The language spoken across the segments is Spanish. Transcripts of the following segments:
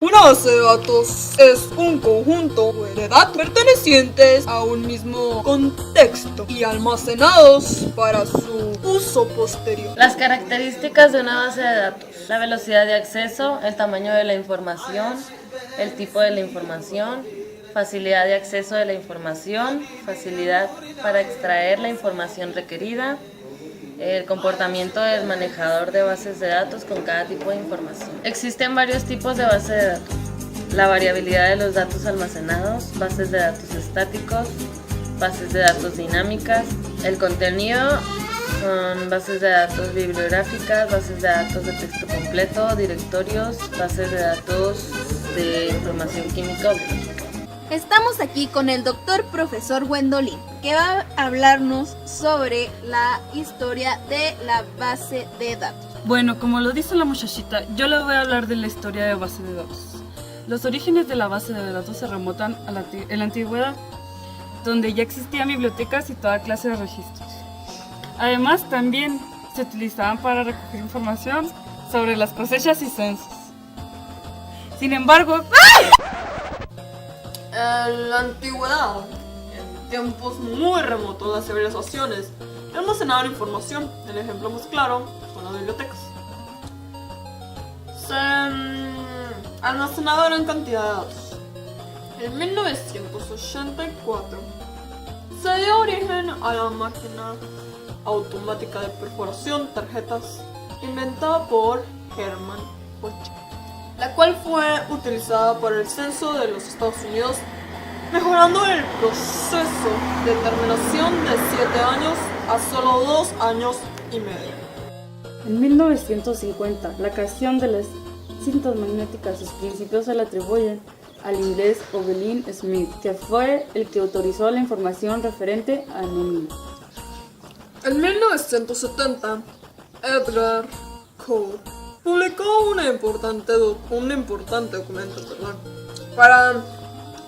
Una base de datos es un conjunto de datos pertenecientes a un mismo contexto y almacenados para su uso posterior. Las características de una base de datos: la velocidad de acceso, el tamaño de la información, el tipo de la información, facilidad de acceso de la información, facilidad para extraer la información requerida, el comportamiento del manejador de bases de datos con cada tipo de información. Existen varios tipos de bases de datos: la variabilidad de los datos almacenados, bases de datos estáticos, bases de datos dinámicas. El contenido son bases de datos bibliográficas, bases de datos de texto completo, directorios, bases de datos de información química o biológica. Estamos aquí con el doctor profesor Gwendolyn, que va a hablarnos sobre la historia de la base de datos. Bueno, como lo dice la muchachita, yo le voy a hablar de la historia de base de datos. Los orígenes de la base de datos se remontan a la antigüedad, donde ya existían bibliotecas y toda clase de registros. Además, también se utilizaban para recoger información sobre las cosechas y censos. Sin embargo, En la antigüedad, en tiempos muy remotos, las civilizaciones almacenaban información. El ejemplo más claro son las bibliotecas. Se almacenaba gran cantidad de datos. En 1984 se dio origen a la máquina automática de perforación tarjetas inventada por Hermann Hoche, la cual fue utilizada para el censo de los Estados Unidos, mejorando el proceso de terminación de 7 años a solo 2 años y medio. en 1950, la creación de las cintas magnéticas, sus principios se le atribuyen al inglés Evelyn Smith, que fue el que autorizó la información referente a anónimo. En 1970, Edgar Cole publicó un importante documento para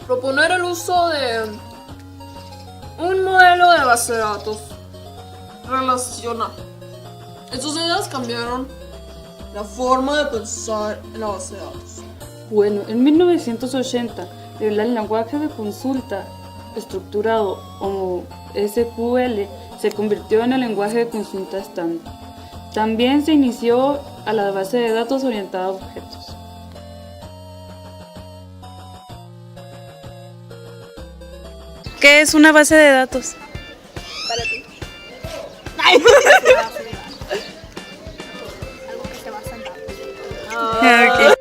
proponer el uso de un modelo de base de datos relacional. Estas ideas cambiaron la forma de pensar en la base de datos. Bueno, en 1980, el lenguaje de consulta estructurado o SQL se convirtió en el lenguaje de consulta estándar. También se inició a la base de datos orientada a objetos. ¿Qué es una base de datos? Para ti. Algo que se basa en datos. Okay.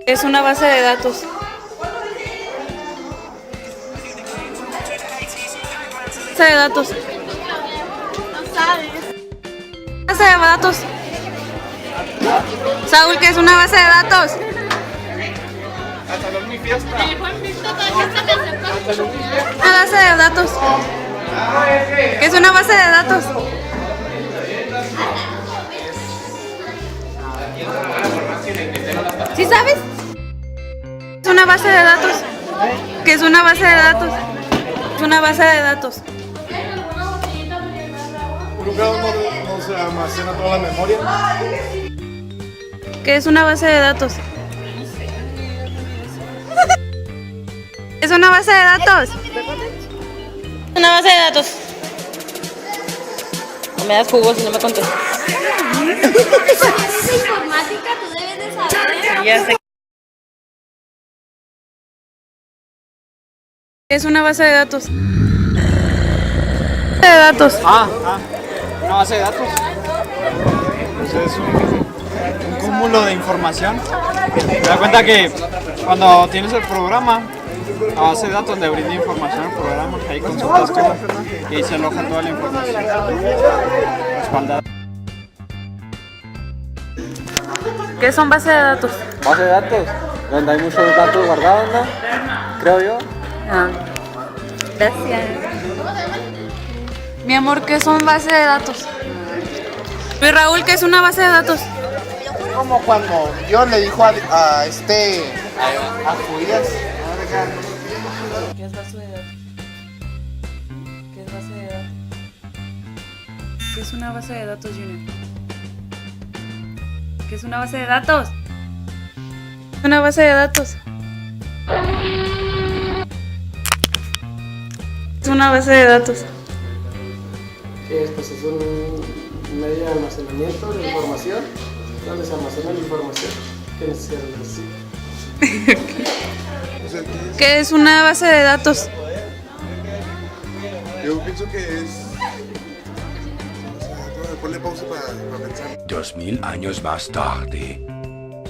¿Qué es una base de datos? Base de datos. No sabes. Base de datos. Saúl, ¿qué es una base de datos? Una base de datos. ¿Qué es una base de datos? ¿Sí sabes? ¿Es una base de datos? ¿Qué es una base de datos? Es una base de datos. Por un lado no se almacena toda la memoria. ¿Qué es una base de datos? ¿Es una base de datos? Una base de datos. No me das jugos y no me contestas. Es informática, tú debes de saber. Ya sé. ¿Qué es una base de datos? Base de datos. Una base de datos. Pues es un cúmulo de información. Te das cuenta que cuando tienes el programa, la base de datos le brinda información al programa, ahí consultas cosas y ahí se aloja toda la información respaldada. ¿Qué son bases de datos? Base de datos, donde hay muchos datos guardados, ¿no? Creo yo. Gracias. Mi amor, ¿qué son bases de datos? Mi Raúl, ¿qué es una base de datos? Como cuando Dios le dijo a Judías. ¿Qué es base de datos? ¿Qué es base de datos? ¿Qué es una base de datos, Junior? ¿Qué es una base de datos? Una base de datos. Es una base de datos. Pues es un medio de almacenamiento de información, donde se almacena la información que se necesita. ¿Qué es una base de datos? Yo pienso que es... Ponle pausa para pensar. 2000 años más tarde.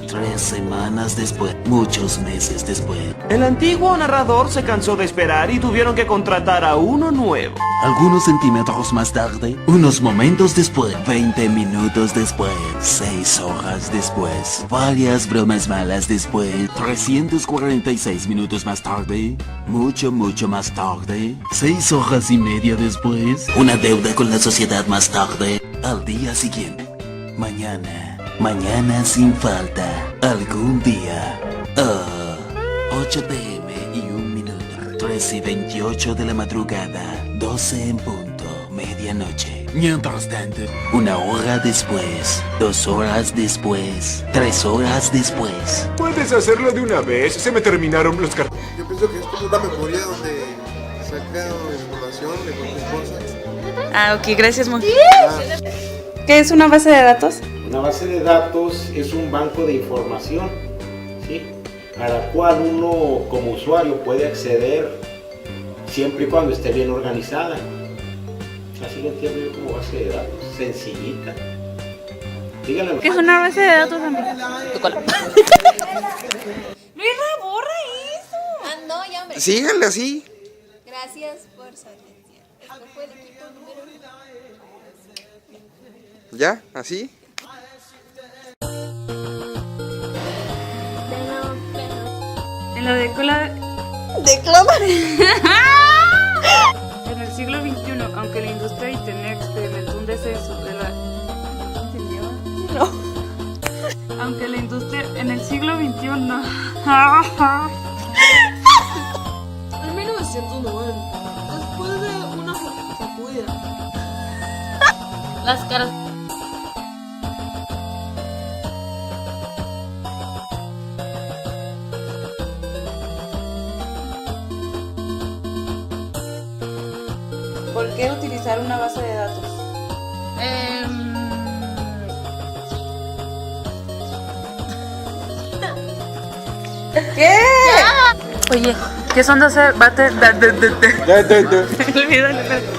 3 semanas después, muchos meses después. El antiguo narrador se cansó de esperar y tuvieron que contratar a uno nuevo. Algunos centímetros más tarde, unos momentos después, 20 minutos después, 6 horas después, varias bromas malas después, 346 minutos más tarde, mucho más tarde, 6 horas y media después, una deuda con la sociedad más tarde, al día siguiente, mañana sin falta, algún día, 8 p.m. y 1 minuto, 3:28 de la madrugada, 12 en punto, medianoche. Mientras tanto, 1 hora después, 2 horas después, 3 horas después. ¿Puedes hacerlo de una vez? Se me terminaron los cartuchos. Yo pienso que es como una memoria donde saca información de cualquier cosa. Ah, ok, gracias, Mon. ¿Qué es una base de datos? Una base de datos es un banco de información, ¿sí? A la cual uno como usuario puede acceder siempre y cuando esté bien organizada. Así lo entiendo yo como base de datos, sencillita. Díganle. ¿Qué es una base de datos, amigo? Tu cola. Luisa, borra eso. Ah, no, ya hombre. Síganle así. Gracias por su atención. Esto fue el equipo número 1. ¿Ya? ¿Así? En la década... ¡Declámale! En el siglo XXI, aunque la industria de Internet experimentó un descenso de la... ¿Entendió? No. Aunque la industria... En el siglo XXI... En 1990, después de una sacudida, Las caras. ¿Por qué utilizar una base de datos? ¿Qué? Oye, ¿qué son 12 bates? Olvídalo.